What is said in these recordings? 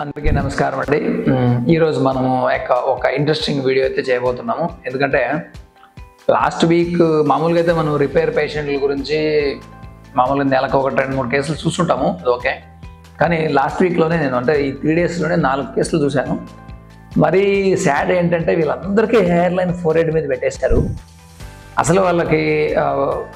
అందరికీ నమస్కారం అండి. ఈరోజు మనము ఒక ఇంట్రెస్టింగ్ వీడియో అయితే చేయబోతున్నాము. ఎందుకంటే లాస్ట్ వీక్ మామూలుగా అయితే మనం రిపేర్ పేషెంట్ల గురించి మామూలుగా నెలకు ఒక 2-3 కేసులు చూస్తుంటాము, అది ఓకే. కానీ లాస్ట్ వీక్లోనే నేను అంటే ఈ 3 డేస్లోనే 4 కేసులు చూశాను. మరీ సాడ్ ఏంటంటే వీళ్ళందరికీ హెయిర్ లైన్ ఫోర్హెడ్ మీద పెట్టేశారు. అసలు వాళ్ళకి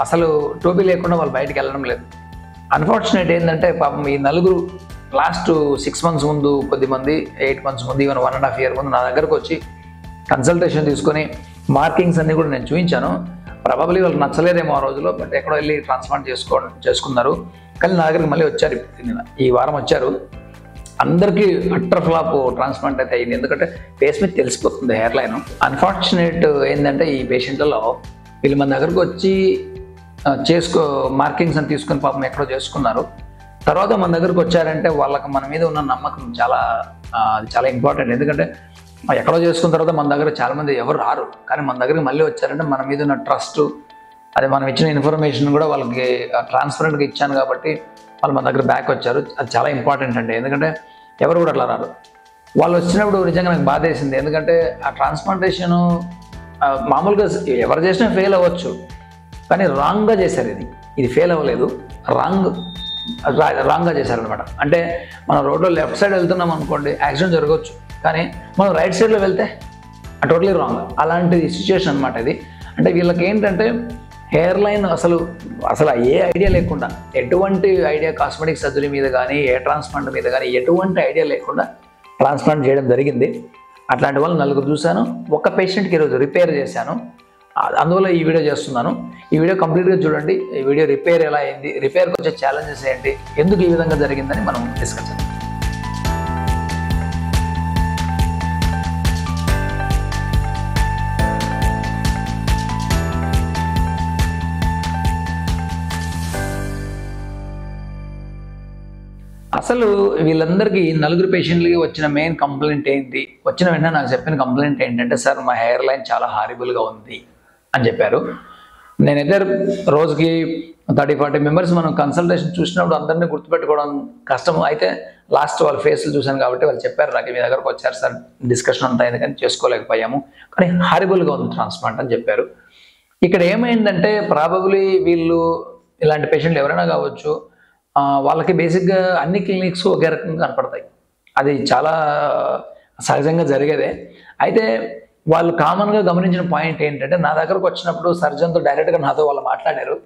అసలు టోపీ లేకుండా వాళ్ళు బయటికి వెళ్ళడం లేదు. అన్ఫార్చునేట్ ఏంటంటే పాపం ఈ నలుగురు లాస్ట్ 6 months ముందు, కొద్దిమంది 8 months ముందు, ఈవెన్ 1.5 year ముందు నా దగ్గరకు వచ్చి కన్సల్టేషన్ తీసుకొని మార్కింగ్స్ అన్నీ కూడా నేను చూపించాను. ప్రాబబ్లీ వాళ్ళకి నచ్చలేదేమో ఆ రోజులో, బట్ ఎక్కడో వెళ్ళి ట్రాన్స్ప్లాంట్ చేసుకున్నారు. కానీ నా దగ్గరికి మళ్ళీ వచ్చారు, ఈ వారం వచ్చారు. అందరికీ అట్టర్ ఫ్లాప్ ట్రాన్స్ప్లాంట్ అయితే అయింది. ఎందుకంటే ఫేస్ మీద తెలిసిపోతుంది హెయిర్ లైన్. అన్ఫార్చునేట్ ఏంటంటే ఈ పేషెంట్లలో వీళ్ళు మన దగ్గరకు వచ్చి మార్కింగ్స్ అని తీసుకొని పాపం ఎక్కడో చేసుకున్నారు. తర్వాత మన దగ్గరకు వచ్చారంటే వాళ్ళకి మన మీద ఉన్న నమ్మకం చాలా ఇంపార్టెంట్. ఎందుకంటే ఎక్కడో చేసుకున్న తర్వాత మన దగ్గర చాలామంది ఎవరు రారు, కానీ మన దగ్గరికి మళ్ళీ వచ్చారంటే మన మీద ఉన్న ట్రస్ట్, అదే మనం ఇచ్చిన ఇన్ఫర్మేషన్ కూడా వాళ్ళకి ట్రాన్స్పరెంట్గా ఇచ్చాను కాబట్టి వాళ్ళు మన దగ్గర బ్యాక్ వచ్చారు. అది చాలా ఇంపార్టెంట్ అండి. ఎందుకంటే ఎవరు కూడా అట్లా రారు. వాళ్ళు వచ్చినప్పుడు నిజంగా నాకు బాధ వేసింది. ఎందుకంటే ఆ ట్రాన్స్ప్లాంటేషన్ మామూలుగా ఎవరు చేసినా ఫెయిల్ అవ్వచ్చు, కానీ రాంగ్గా చేశారు. ఇది ఫెయిల్ అవ్వలేదు, రాంగ్గా చేశారనమాట. అంటే మనం రోడ్లో లెఫ్ట్ సైడ్ వెళ్తున్నాం అనుకోండి, యాక్సిడెంట్ జరగవచ్చు. కానీ మనం రైట్ సైడ్లో వెళ్తే టోటలీ రాంగ్. అలాంటి సిచ్యుయేషన్ అనమాట ఇది. అంటే వీళ్ళకి ఏంటంటే హెయిర్ లైన్ అసలు ఏ ఐడియా లేకుండా, ఎటువంటి ఐడియా కాస్మెటిక్ సర్జరీ మీద కానీ ఏ ట్రాన్స్ప్లాంట్ మీద కానీ ఎటువంటి ఐడియా లేకుండా ట్రాన్స్ప్లాంట్ చేయడం జరిగింది. అట్లాంటి వాళ్ళు 4 చూశాను. ఒక పేషెంట్కి ఈరోజు రిపేర్ చేశాను. అందువల్ల ఈ వీడియో చేస్తున్నాను. ఈ వీడియో కంప్లీట్గా చూడండి. ఈ వీడియో రిపేర్ ఎలా అయింది, రిపేర్కి వచ్చే ఛాలెంజెస్ ఏంటి, ఎందుకు ఈ విధంగా జరిగిందని మనం డిస్కస్ చేద్దాం. అసలు వీళ్ళందరికీ 4 పేషెంట్లకి వచ్చిన మెయిన్ కంప్లైంట్ ఏంటి, వచ్చిన వెంటనే నాకు చెప్పిన కంప్లైంట్ ఏంటంటే, సార్ మా హెయిర్ లైన్ చాలా హారిబుల్గా ఉంది అని చెప్పారు. నేనైతే రోజుకి 30-40 మెంబర్స్ మనం కన్సల్టేషన్ చూసినప్పుడు అందరినీ గుర్తుపెట్టుకోవడం కష్టం. అయితే లాస్ట్ వాళ్ళ ఫేస్లు చూశాను కాబట్టి వాళ్ళు చెప్పారు నాకు, మీ దగ్గరకు వచ్చారు సార్, డిస్కషన్ అంతా అయింది కానీ చేసుకోలేకపోయాము, కానీ హారిబుల్గా ఉంది ట్రాన్స్ప్లాంట్ అని చెప్పారు. ఇక్కడ ఏమైందంటే ప్రాబబ్లీ వీళ్ళు ఇలాంటి పేషెంట్లు ఎవరైనా కావచ్చు, వాళ్ళకి బేసిక్గా అన్ని క్లినిక్స్ ఒకే రకంగా కనపడతాయి. అది చాలా సహజంగా జరిగేదే. అయితే వాళ్ళు కామన్గా గమనించిన పాయింట్ ఏంటంటే, నా దగ్గరకు వచ్చినప్పుడు సర్జన్తో డైరెక్ట్గా నాతో వాళ్ళు మాట్లాడారు,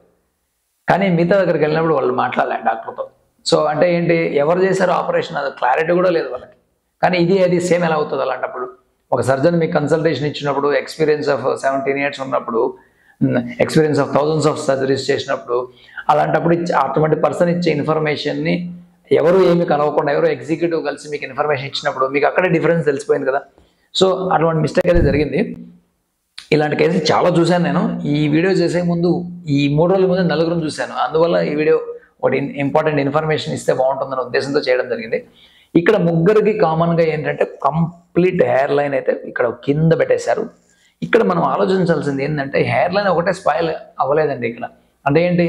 కానీ మిగతా దగ్గరికి వెళ్ళినప్పుడు వాళ్ళు మాట్లాడలేదు డాక్టర్తో. సో అంటే ఏంటి, ఎవరు చేశారో ఆపరేషన్ అది క్లారిటీ కూడా లేదు వాళ్ళకి. కానీ అది సేమ్ ఎలా అవుతుంది అలాంటప్పుడు? ఒక సర్జన్ మీకు కన్సల్టేషన్ ఇచ్చినప్పుడు ఎక్స్పీరియన్స్ ఆఫ్ 17 years ఉన్నప్పుడు, experience of thousands of surgeries చేసినప్పుడు, అలాంటప్పుడు అటువంటి పర్సన్ ఇచ్చే ఇన్ఫర్మేషన్ని ఎవరు ఏమి కలవకుండా ఎవరో ఎగ్జిక్యూటివ్ కలిసి మీకు ఇన్ఫర్మేషన్ ఇచ్చినప్పుడు మీకు అక్కడే డిఫరెన్స్ తెలిసిపోయింది కదా. సో అటువంటి మిస్టేక్ అయితే జరిగింది. ఇలాంటి కేసులు చాలా చూశాను నేను. ఈ వీడియో చేసే ముందు ఈ 3 రోజుల ముందు 4 చూశాను. అందువల్ల ఈ వీడియో ఒకటి ఇంపార్టెంట్ ఇన్ఫర్మేషన్ ఇస్తే బాగుంటుందన్న ఉద్దేశంతో చేయడం జరిగింది. ఇక్కడ 3కి కామన్గా ఏంటంటే కంప్లీట్ హెయిర్ లైన్ అయితే ఇక్కడ కింద పెట్టేశారు. ఇక్కడ మనం ఆలోచించాల్సింది ఏంటంటే, హెయిర్ లైన్ ఒకటే స్పాయిల్ అవ్వలేదండి ఇక్కడ. అంటే ఏంటి,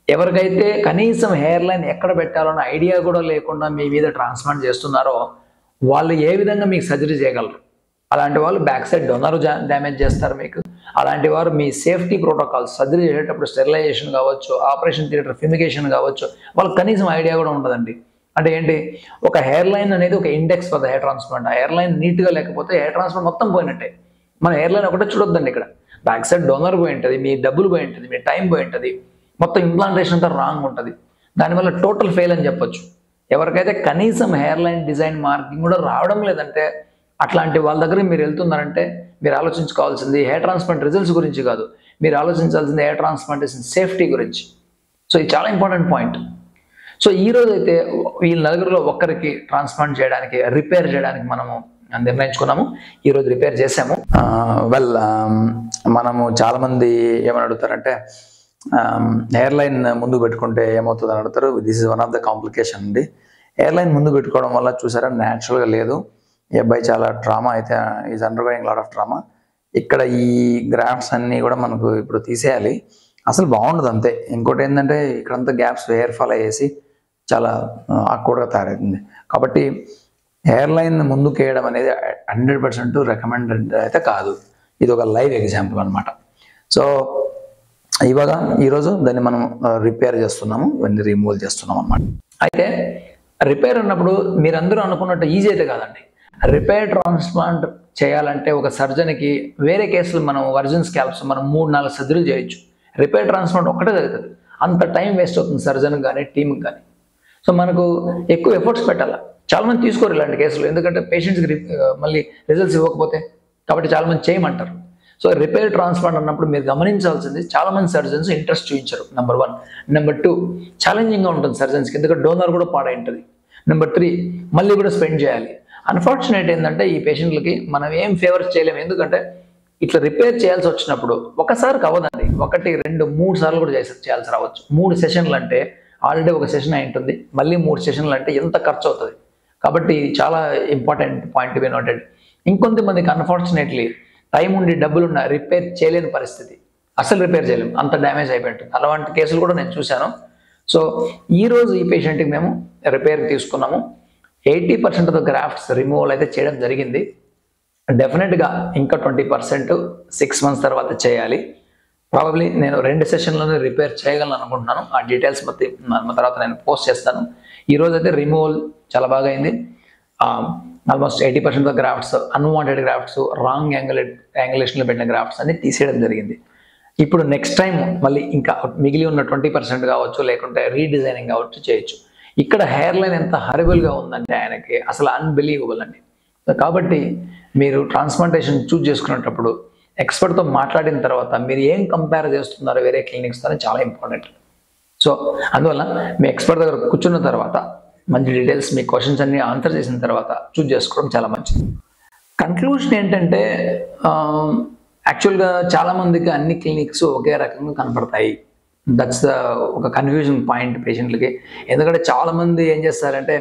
ఎవరికైతే కనీసం హెయిర్ లైన్ ఎక్కడ పెట్టాలన్న ఐడియా కూడా లేకుండా మీ మీద ట్రాన్స్ప్లాంట్ చేస్తున్నారో వాళ్ళు ఏ విధంగా మీకు సర్జరీ చేయగలరు? అలాంటి వాళ్ళు బ్యాక్ సైడ్ డొనర్ డ్యామేజ్ చేస్తారు మీకు. అలాంటి వారు మీ సేఫ్టీ ప్రోటోకాల్స్, సర్జరీ చేసేటప్పుడు స్టెరిలైజేషన్ కావచ్చు, ఆపరేషన్ థియేటర్ ఫ్యూమిగేషన్ కావచ్చు, వాళ్ళకి కనీసం ఐడియా కూడా ఉండదండి. అంటే ఏంటి, ఒక హెయిర్ లైన్ అనేది ఒక index for the hair transplant. ఆ హెయిర్ లైన్ నీట్గా లేకపోతే హెయిర్ ట్రాన్స్ప్లాంట్ మొత్తం పోయినట్టే. మన హెయిర్ లైన్ ఒకటే చూడొద్దండి. ఇక్కడ బ్యాక్ సైడ్ డోనర్ పోయి ఉంటుంది, మీ డబ్బులు పోయి ఉంటుంది, మీ టైం పోయి ఉంటుంది, మొత్తం ఇంప్లాంటేషన్ అంతా రాంగ్ ఉంటుంది. దానివల్ల టోటల్ ఫెయిల్ అని చెప్పొచ్చు. ఎవరికైతే కనీసం హెయిర్ లైన్ డిజైన్ మార్కింగ్ కూడా రావడం లేదంటే, అట్లాంటి వాళ్ళ దగ్గర మీరు వెళ్తున్నారంటే మీరు ఆలోచించుకోవాల్సింది హెయిర్ ట్రాన్స్ప్లాంట్ రిజల్ట్స్ గురించి కాదు, మీరు ఆలోచించాల్సింది హెయిర్ ట్రాన్స్ప్లాంటేషన్ సేఫ్టీ గురించి. సో ఇది చాలా ఇంపార్టెంట్ పాయింట్. సో ఈరోజు అయితే వీళ్ళ 4లో ఒక్కరికి ట్రాన్స్ప్లాంట్ చేయడానికి, రిపేర్ చేయడానికి మనము నిర్ణయించుకున్నాము. ఈరోజు రిపేర్ చేసాము. మనము చాలామంది ఏమని అడుగుతారంటే, హెయిర్ లైన్ ముందు పెట్టుకుంటే ఏమవుతుంది అని అడుగుతారు. This is one of the complication అండి. హెయిర్ లైన్ ముందు పెట్టుకోవడం వల్ల చూసారా న్యాచురల్గా లేదు. ఈ అబ్బాయి చాలా ట్రామా అయితే is undergoing lot of trauma. ఇక్కడ ఈ గ్రాఫ్ట్స్ అన్నీ కూడా మనకు ఇప్పుడు తీసేయాలి. అసలు బాగుండదు అంతే. ఇంకోటి ఏంటంటే ఇక్కడంతా గ్యాప్స్ హెయిర్ ఫాల్ అయ్యేసి చాలా ఆక్వర్డ్గా తయారవుతుంది. కాబట్టి హెయిర్ లైన్ ముందుకు వేయడం అనేది 100% రికమెండెడ్ అయితే కాదు. ఇది ఒక లైవ్ ఎగ్జాంపుల్ అనమాట. సో ఈరోజు దాన్ని మనం రిపేర్ చేస్తున్నాము, ఇవన్నీ రిమూవల్ చేస్తున్నాం అనమాట. అయితే రిపేర్ అన్నప్పుడు మీరందరూ అనుకున్నట్టు ఈజీ అయితే కాదండి. రిపేర్ ట్రాన్స్ప్లాంట్ చేయాలంటే ఒక సర్జన్కి వేరే కేసులు మనం వర్జిన్ స్కాల్ప్స్ మనం 3-4 సర్జరీలు చేయొచ్చు. రిపేర్ ట్రాన్స్ప్లాంట్ ఒక్కటే జరుగుతుంది. అంత టైం వేస్ట్ అవుతుంది సర్జన్కి కానీ టీంకి కానీ. సో మనకు ఎక్కువ ఎఫర్ట్స్ పెట్టాలి. చాలామంది తీసుకోరు ఇలాంటి కేసులు, ఎందుకంటే పేషెంట్స్కి మళ్ళీ రిజల్ట్స్ ఇవ్వకపోతే. కాబట్టి చాలామంది చేయమంటారు. సో రిపేర్ ట్రాన్స్ప్లాంట్ అన్నప్పుడు మీరు గమనించాల్సింది, చాలామంది సర్జన్స్ ఇంట్రెస్ట్ చూపించరు. నెంబర్ 1. నెంబర్ 2, ఛాలెంజింగ్గా ఉంటుంది సర్జన్స్కి, ఎందుకంటే డోనర్ కూడా పాడై ఉంటుంది. నెంబర్ 3, మళ్ళీ కూడా స్పెండ్ చేయాలి. అన్ఫార్చునేట్ ఏంటంటే ఈ పేషెంట్లకి మనం ఏం ఫేవర్స్ చేయలేము, ఎందుకంటే ఇట్లా రిపేర్ చేయాల్సి వచ్చినప్పుడు ఒకసారికి అవ్వదండి, 1, 2, 3 సార్లు కూడా చేయాల్సి రావచ్చు. 3 సెషన్లు అంటే ఆల్రెడీ ఒక సెషన్ అయి ఉంటుంది, మళ్ళీ 3 సెషన్లు అంటే ఎంత ఖర్చు అవుతుంది. కాబట్టి చాలా ఇంపార్టెంట్ పాయింట్ బి నోటెడ్. ఇంకొంతమందికి అన్ఫార్చునేట్లీ టైం ఉండి డబ్బులున్న రిపేర్ చేయలేని పరిస్థితి, అసలు రిపేర్ చేయలేము, అంత డ్యామేజ్ అయిపోయింటుంది. అలాంటి కేసులు కూడా నేను చూశాను. సో ఈరోజు ఈ పేషెంట్కి మేము రిపేర్ తీసుకున్నాము. 80% ఆఫ్ ద గ్రాఫ్ట్స్ రిమూవల్ అయితే చేయడం జరిగింది. డెఫినెట్గా ఇంకా 20% 6 months తర్వాత చేయాలి. ప్రాబబ్లీ నేను 2 సెషన్లోనే రిపేర్ చేయగలను అనుకుంటున్నాను. ఆ డీటెయిల్స్ తర్వాత నేను పోస్ట్ చేస్తాను. ఈరోజు అయితే రిమూవల్ చాలా బాగా అయింది. Almost 80% of grafts, unwanted grafts, wrong యాంగులేషన్లో పెట్టిన గ్రాఫ్ట్స్ అన్ని తీసేయడం జరిగింది. ఇప్పుడు నెక్స్ట్ టైం మళ్ళీ ఇంకా మిగిలి ఉన్న 20% కావచ్చు, లేకుంటే రీడిజైనింగ్ కావచ్చు చేయొచ్చు. ఇక్కడ హెయిర్ లైన్ ఎంత హారిబుల్గా ఉందంటే ఆయనకి అసలు అన్బిలీవబుల్ అండి. కాబట్టి మీరు ట్రాన్స్ప్లాంటేషన్ చూజ్ చేసుకునేటప్పుడు ఎక్స్పర్ట్తో మాట్లాడిన తర్వాత మీరు ఏం కంపేర్ చేస్తున్నారో వేరే క్లినిక్స్తో చాలా ఇంపార్టెంట్. సో అందువల్ల మీ ఎక్స్పర్ట్ దగ్గర కూర్చున్న తర్వాత మంచి డీటెయిల్స్, మీ క్వశ్చన్స్ అన్ని ఆన్సర్ చేసిన తర్వాత చూజ్ చేసుకోవడం చాలా మంచిది. కన్క్లూషన్ ఏంటంటే యాక్చువల్గా చాలామందికి అన్ని క్లినిక్స్ ఒకే రకంగా కనపడతాయి. దట్స్ ఒక కన్ఫ్యూజన్ పాయింట్ పేషెంట్లకి. ఎందుకంటే చాలామంది ఏం చేస్తారంటే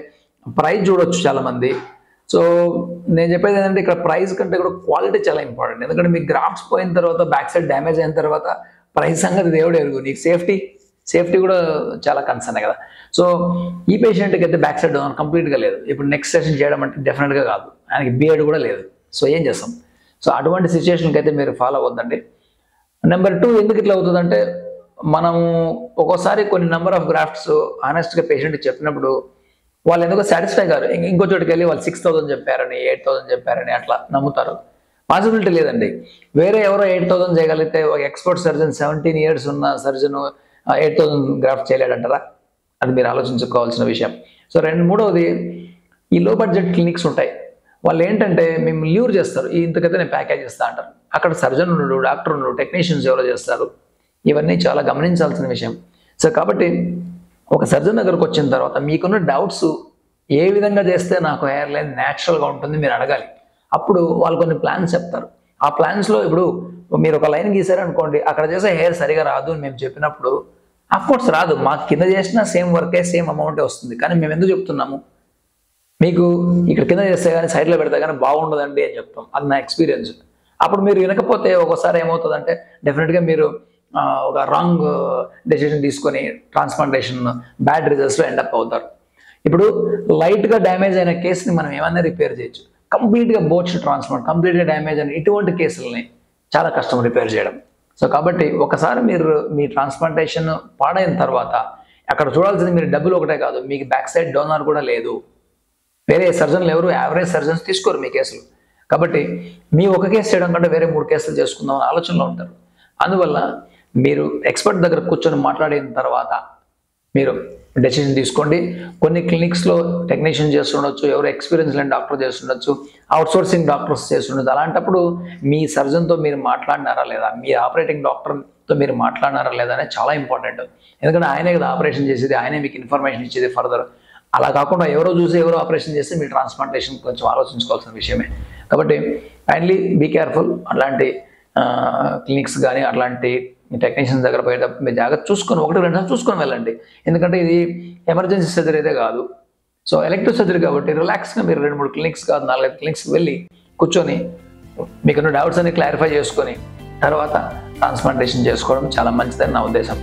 ప్రైస్ చూడొచ్చు చాలామంది. సో నేను చెప్పేది ఏంటంటే ఇక్కడ ప్రైస్ కంటే కూడా క్వాలిటీ చాలా ఇంపార్టెంట్. ఎందుకంటే మీకు గ్రాఫ్ట్స్ పోయిన తర్వాత, బ్యాక్ సైడ్ డ్యామేజ్ అయిన తర్వాత ప్రైస్ సంగతి దేవుడు ఎరుగు. నీకు సేఫ్టీ కూడా చాలా కన్సర్న్ కదా. సో ఈ పేషెంట్కి అయితే బ్యాక్ సైడ్ కంప్లీట్గా లేదు. ఇప్పుడు నెక్స్ట్ సెషన్ చేయడం అంటే డెఫినెట్గా కాదు, ఆయనకి బియర్డ్ కూడా లేదు. సో ఏం చేస్తాం? సో అటువంటి సిచ్యువేషన్కి అయితే మీరు ఫాలో అవ్వద్దండి. నెంబర్ 2, ఎందుకు ఇట్లా అవుతుందంటే మనము ఒక్కోసారి కొన్ని నెంబర్ ఆఫ్ గ్రాఫ్ట్స్ ఆనెస్ట్గా పేషెంట్ చెప్పినప్పుడు వాళ్ళు ఎందుకో సాటిస్ఫై కారు. ఇంకో చోటుకి వెళ్ళి వాళ్ళు 6,000 చెప్పారని, 8,000 చెప్పారని అట్లా నమ్ముతారు. పాసిబిలిటీ లేదండి. వేరే ఎవరో 8,000 చేయగలిగితే ఒక ఎక్స్పర్ట్ సర్జన్ 17 years ఉన్న సర్జన్ 8,000 గ్రాఫ్ట్ చేయలేడంటారా? అది మీరు ఆలోచించుకోవాల్సిన విషయం. సో మూడవది, ఈ లో బడ్జెట్ క్లినిక్స్ ఉంటాయి. వాళ్ళు ఏంటంటే మేము ల్యూర్ చేస్తారు, ఇంతకైతే నేను ప్యాకేజ్ ఇస్తా అంటారు. అక్కడ సర్జన్ ఉండడు, డాక్టర్ ఉండడు, టెక్నీషియన్స్ ఎవరో చేస్తారు. ఇవన్నీ చాలా గమనించాల్సిన విషయం. సో కాబట్టి ఒక సర్జన్ దగ్గరకు వచ్చిన తర్వాత మీకున్న డౌట్స్ ఏ విధంగా చేస్తే నాకు హెయిర్ లైన్ న్యాచురల్గా ఉంటుంది మీరు అడగాలి. అప్పుడు వాళ్ళు కొన్ని ప్లాన్స్ చెప్తారు. ఆ ప్లాన్స్లో ఇప్పుడు మీరు ఒక లైన్ గీసారనుకోండి, అక్కడ చేసే హెయిర్ సరిగా రాదు అని మేము చెప్పినప్పుడు అఫ్కోర్స్ రాదు, మాకు కింద చేసిన సేమ్ వర్కే సేమ్ అమౌంటే వస్తుంది. కానీ మేము ఎందుకు చెప్తున్నాము, మీకు ఇక్కడ కింద చేస్తే కానీ సైడ్లో పెడితే కానీ బాగుండదండి అని చెప్తాం. అది నా ఎక్స్పీరియన్స్. అప్పుడు మీరు వినకపోతే ఒకసారి ఏమవుతుందంటే డెఫినెట్గా మీరు ఒక రాంగ్ డెసిషన్ తీసుకొని ట్రాన్స్ప్లాంటేషన్ బ్యాడ్ రిజల్ట్స్లో ఎండప్ అవుతారు. ఇప్పుడు లైట్గా డ్యామేజ్ అయిన కేసుని మనం ఏమైనా రిపేర్ చేయొచ్చు. కంప్లీట్గా బోచ్ ట్రాన్స్ప్లాంట్, కంప్లీట్గా డ్యామేజ్ అయిన ఇటువంటి కేసులని చాలా కష్టం రిపేర్ చేయడం. సో కాబట్టి ఒకసారి మీరు మీ ట్రాన్స్ప్లాంటేషన్ పాడైన తర్వాత అక్కడ చూడాల్సింది మీరు డబ్బులు ఒకటే కాదు, మీకు బ్యాక్ సైడ్ డోనర్ కూడా లేదు. వేరే సర్జన్లు ఎవరు యావరేజ్ సర్జన్స్ తీసుకోరు మీ కేసులు. కాబట్టి మీ ఒక కేసు చేయడం కంటే వేరే 3 కేసులు చేసుకుందాం అనే ఆలోచనలో ఉంటారు. అందువల్ల మీరు ఎక్స్పర్ట్ దగ్గర కూర్చొని మాట్లాడిన తర్వాత మీరు డెసిషన్ తీసుకోండి. కొన్ని క్లినిక్స్లో టెక్నీషియన్ చేస్తుండొచ్చు, ఎవరు ఎక్స్పీరియన్స్ లేని డాక్టర్ చేస్తుండొచ్చు, అవుట్సోర్సింగ్ డాక్టర్స్ చేస్తుండొచ్చు. అలాంటప్పుడు మీ సర్జన్తో మీరు మాట్లాడినారా లేదా, మీ ఆపరేటింగ్ డాక్టర్తో మీరు మాట్లాడినారా లేదా అనేది చాలా ఇంపార్టెంట్. ఎందుకంటే ఆయనే కదా ఆపరేషన్ చేసేది, ఆయనే మీకు ఇన్ఫర్మేషన్ ఇచ్చేది ఫర్దర్. అలా కాకుండా ఎవరో చూసి ఎవరో ఆపరేషన్ చేస్తే మీ ట్రాన్స్ప్లాంటేషన్ కొంచెం ఆలోచించుకోవాల్సిన విషయమే. కాబట్టి కైండ్లీ బీ కేర్ఫుల్. అట్లాంటి క్లినిక్స్ కానీ అట్లాంటి టెక్నీషియన్స్ దగ్గర పోయేటప్పుడు మీరు జాగ్రత్త చూసుకొని 1-2 సార్లు చూసుకొని వెళ్ళండి. ఎందుకంటే ఇది ఎమర్జెన్సీ సర్జరీ అయితే కాదు. సో ఎలెక్టివ్ సర్జరీ కాబట్టి రిలాక్స్గా మీరు 2-3 క్లినిక్స్ కాదు 4-5 క్లినిక్స్కి వెళ్ళి కూర్చొని మీకున్న డౌట్స్ అన్ని క్లారిఫై చేసుకొని తర్వాత ట్రాన్స్ప్లాంటేషన్ చేసుకోవడం చాలా మంచిదని నా ఉద్దేశం.